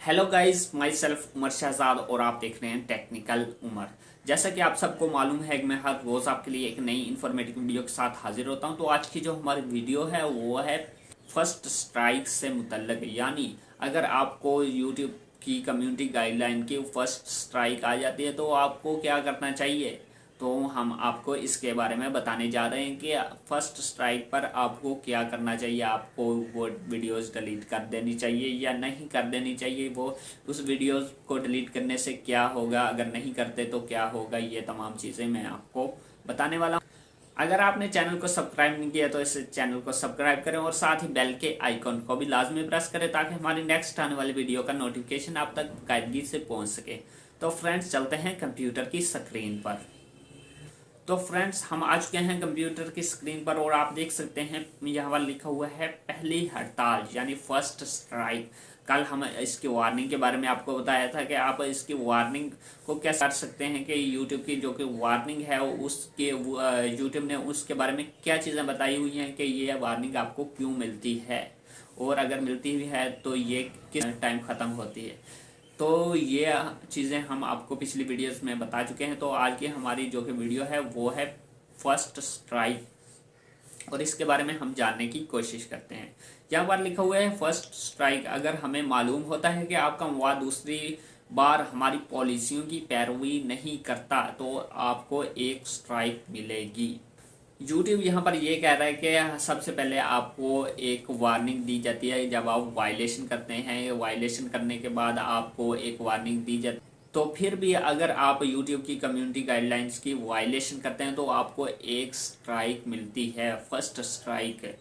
Hello guys, myself Umar Shahzad और आप देख रहे हैं टेक्निकल उमर। जैसा कि आप सबको मालूम है कि मैं हर रोज़ आपके लिए एक नई इन्फॉर्मेटिव वीडियो के साथ हाजिर होता हूं। तो आज की जो हमारी वीडियो है वो है फर्स्ट स्ट्राइक से मुतल्लिक, यानी अगर आपको यूट्यूब की कम्युनिटी गाइडलाइन की फर्स्ट स्ट्राइक आ जाती है तो आपको क्या करना चाहिए। तो हम आपको इसके बारे में बताने जा रहे हैं कि फर्स्ट स्ट्राइक पर आपको क्या करना चाहिए। आपको वो वीडियोस डिलीट कर देनी चाहिए या नहीं कर देनी चाहिए, वो उस वीडियोस को डिलीट करने से क्या होगा, अगर नहीं करते तो क्या होगा, ये तमाम चीज़ें मैं आपको बताने वाला हूँ। अगर आपने चैनल को सब्सक्राइब नहीं किया तो इस चैनल को सब्सक्राइब करें और साथ ही बेल के आइकॉन को भी लाजमी प्रेस करें ताकि हमारी नेक्स्ट आने वाली वीडियो का नोटिफिकेशन आप तक बाकायदगी से पहुंच सके। तो फ्रेंड्स, चलते हैं कंप्यूटर की स्क्रीन पर। तो फ्रेंड्स, हम आ चुके हैं कंप्यूटर की स्क्रीन पर और आप देख सकते हैं यहाँ पर लिखा हुआ है पहली हड़ताल यानी फर्स्ट स्ट्राइक। कल हम इसकी वार्निंग के बारे में आपको बताया था कि आप इसकी वार्निंग को कैसे कर सकते हैं कि यूट्यूब की जो कि वार्निंग है उसके यूट्यूब ने उसके बारे में क्या चीज़ें बताई हुई हैं कि ये वार्निंग आपको क्यों मिलती है और अगर मिलती भी है तो ये किस टाइम ख़त्म होती है। तो ये चीज़ें हम आपको पिछली वीडियोस में बता चुके हैं। तो आज की हमारी जो कि वीडियो है वो है फर्स्ट स्ट्राइक और इसके बारे में हम जानने की कोशिश करते हैं। यहाँ पर लिखा हुआ है फर्स्ट स्ट्राइक। अगर हमें मालूम होता है कि आपका मवाद दूसरी बार हमारी पॉलिसियों की पैरवी नहीं करता तो आपको एक स्ट्राइक मिलेगी। यूट्यूब यहाँ पर ये कह रहा है कि सबसे पहले आपको एक वार्निंग दी जाती है जब आप वायलेशन करते हैं। वायलेशन करने के बाद आपको एक वार्निंग दी जाती है। तो फिर भी अगर आप यूट्यूब की कम्युनिटी गाइडलाइंस की वायलेशन करते हैं तो आपको एक स्ट्राइक मिलती है, फर्स्ट स्ट्राइक।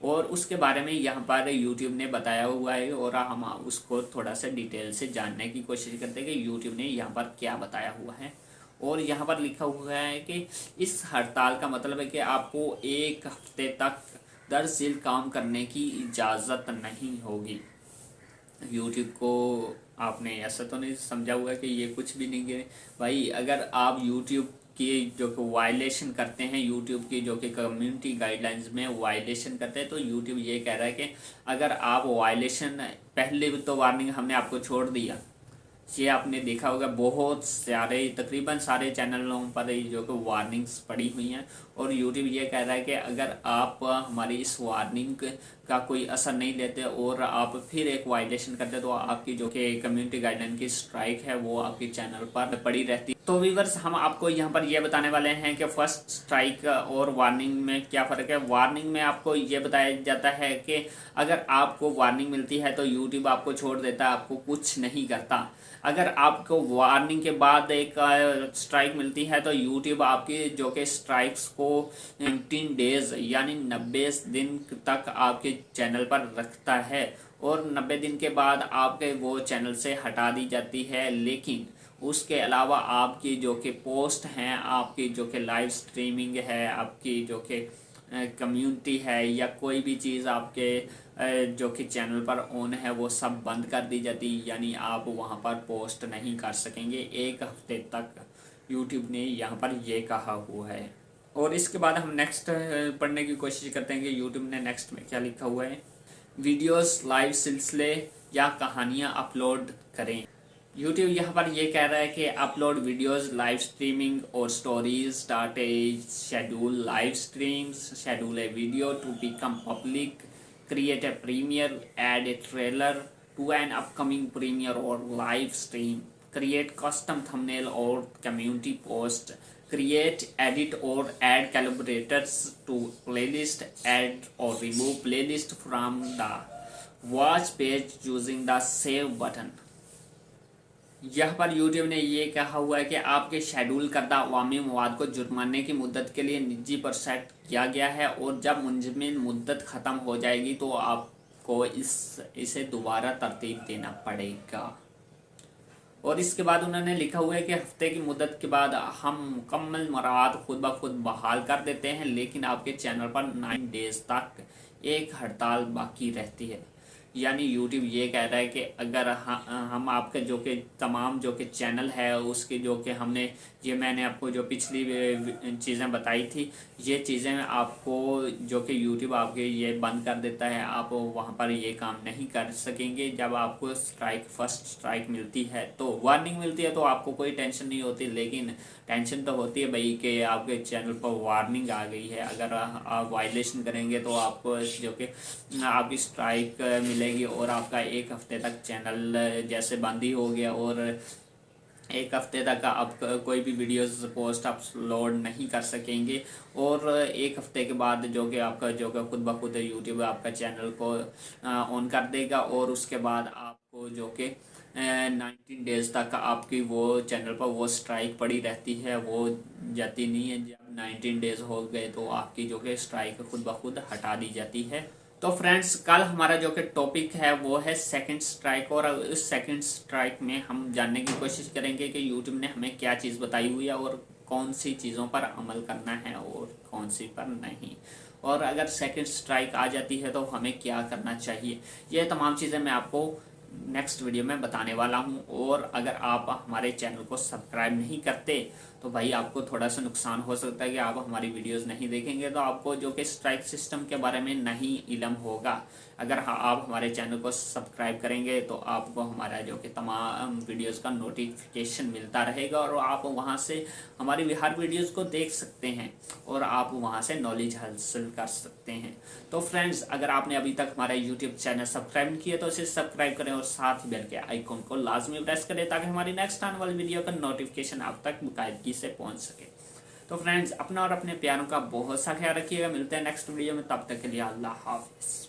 और उसके बारे में यहाँ पर यूट्यूब ने बताया हुआ है और हम उसको थोड़ा सा डिटेल से जानने की कोशिश करते हैं कि यूट्यूब ने यहाँ पर क्या बताया हुआ है। और यहाँ पर लिखा हुआ है कि इस हड़ताल का मतलब है कि आपको एक हफ्ते तक दरअसल काम करने की इजाज़त नहीं होगी। यूट्यूब को आपने ऐसा तो नहीं समझा हुआ कि ये कुछ भी नहीं है भाई। अगर आप यूट्यूब की जो कि वायलेशन करते हैं, यूट्यूब की जो कि कम्युनिटी गाइडलाइंस में वायलेशन करते हैं, तो यूट्यूब ये कह रहा है कि अगर आप वायलेशन, पहले तो वार्निंग हमने आपको छोड़ दिया, ये आपने देखा होगा बहुत सारे तकरीबन सारे चैनलों पर जो कि वार्निंग्स पड़ी हुई हैं और यूट्यूब ये कह रहा है कि अगर आप हमारी इस वार्निंग का कोई असर नहीं लेते और आप फिर एक वायलेशन करते तो आपकी जो कि कम्युनिटी गाइडलाइन की स्ट्राइक है वो आपके चैनल पर पड़ी रहती। तो व्यूअर्स, हम आपको यहाँ पर ये बताने वाले हैं कि फर्स्ट स्ट्राइक और वार्निंग में क्या फ़र्क है। वार्निंग में आपको ये बताया जाता है कि अगर आपको वार्निंग मिलती है तो यूट्यूब आपको छोड़ देता है, आपको कुछ नहीं करता। अगर आपको वार्निंग के बाद एक स्ट्राइक मिलती है तो यूट्यूब आपकी जो कि स्ट्राइक्स को 19 डेज यानी 90 दिन तक आपके चैनल पर रखता है और 90 दिन के बाद आपके वो चैनल से हटा दी जाती है। लेकिन उसके अलावा आपकी जो कि पोस्ट हैं, आपकी जो कि लाइव स्ट्रीमिंग है, आपकी जो कि कम्युनिटी है या कोई भी चीज़ आपके जो कि चैनल पर ऑन है वो सब बंद कर दी जाती, यानी आप वहाँ पर पोस्ट नहीं कर सकेंगे एक हफ्ते तक। यूट्यूब ने यहाँ पर ये कहा हुआ है। और इसके बाद हम नेक्स्ट पढ़ने की कोशिश करते हैं कि यूट्यूब ने नेक्स्ट में क्या लिखा हुआ है। वीडियोस, लाइव सिलसिले या कहानियाँ अपलोड करें। यूट्यूब यहाँ पर ये कह रहा है कि अपलोड वीडियोस, लाइव स्ट्रीमिंग और stories, start a schedule live streams, schedule a video to become public, create a premiere, add a trailer to an upcoming premiere और live stream, create custom thumbnail और community post, create, edit or add collaborators to playlist, add or remove playlist from the watch page using the save button। यहाँ पर YouTube ने ये कहा हुआ है कि आपके शेड्यूल करदा अवामी मवाद को जुर्माने की मुद्दत के लिए निजी पर सेट किया गया है और जब मुंजमद मुद्दत ख़त्म हो जाएगी तो आपको इसे दोबारा तरतीब देना पड़ेगा। और इसके बाद उन्होंने लिखा हुआ है कि हफ्ते की मुद्दत के बाद हम मुकम्मल मराद खुद ब खुद बहाल कर देते हैं, लेकिन आपके चैनल पर 9 डेज तक एक हड़ताल बाकी रहती है। यानी यूट्यूब ये कह रहा है कि अगर हम आपके जो कि तमाम जो कि चैनल है उसके जो कि हमने ये मैंने आपको जो पिछली चीज़ें बताई थी, ये चीज़ें आपको जो कि यूट्यूब आपके ये बंद कर देता है, आप वहाँ पर ये काम नहीं कर सकेंगे। जब आपको फर्स्ट स्ट्राइक मिलती है तो वार्निंग मिलती है तो आपको कोई टेंशन नहीं होती, लेकिन टेंशन तो होती है भाई कि आपके चैनल पर वार्निंग आ गई है। अगर आप वायलेशन करेंगे तो आपको जो कि आपकी स्ट्राइक मिलेगी और आपका 1 हफ्ते तक चैनल जैसे बंद ही हो गया, और 1 हफ्ते तक आप कोई भी वीडियोस पोस्ट अपलोड नहीं कर सकेंगे। और 1 हफ्ते के बाद जो कि आपका जो कि खुद ब खुद यूट्यूब आपका चैनल को ऑन कर देगा, और उसके बाद आपको जो कि 19 डेज तक आपकी वो चैनल पर वो स्ट्राइक पड़ी रहती है, वो जाती नहीं है। जब 19 डेज हो गए तो आपकी जो कि स्ट्राइक खुद ब खुद हटा दी जाती है। तो फ्रेंड्स, कल हमारा जो कि टॉपिक है वो है सेकंड स्ट्राइक, और इस सेकंड स्ट्राइक में हम जानने की कोशिश करेंगे कि यूट्यूब ने हमें क्या चीज़ बताई हुई है और कौन सी चीज़ों पर अमल करना है और कौन सी पर नहीं, और अगर सेकंड स्ट्राइक आ जाती है तो हमें क्या करना चाहिए। ये तमाम चीज़ें मैं आपको नेक्स्ट वीडियो में बताने वाला हूँ। और अगर आप हमारे चैनल को सब्सक्राइब नहीं करते तो भाई आपको थोड़ा सा नुकसान हो सकता है कि आप हमारी वीडियोस नहीं देखेंगे तो आपको जो कि स्ट्राइक सिस्टम के बारे में नहीं इल्म होगा। अगर आप हमारे चैनल को सब्सक्राइब करेंगे तो आपको हमारा जो कि तमाम वीडियोस का नोटिफिकेशन मिलता रहेगा, और आप वहां से हमारी हर वीडियोस को देख सकते हैं और आप वहां से नॉलेज हासिल कर सकते हैं। तो फ्रेंड्स, अगर आपने अभी तक हमारा यूट्यूब चैनल सब्सक्राइब नहीं किया तो इसे सब्सक्राइब करें और साथ ही बेल के आइकॉन को लाजमी प्रेस करें ताकि हमारी नेक्स्ट आने वाली वीडियो का नोटिफिकेशन आप तक बाकायदगी से पहुंच सके। तो फ्रेंड्स, अपना और अपने प्यारों का बहुत सा ख्याल रखिएगा। मिलते हैं नेक्स्ट वीडियो में, तब तक के लिए अल्लाह हाफिज़।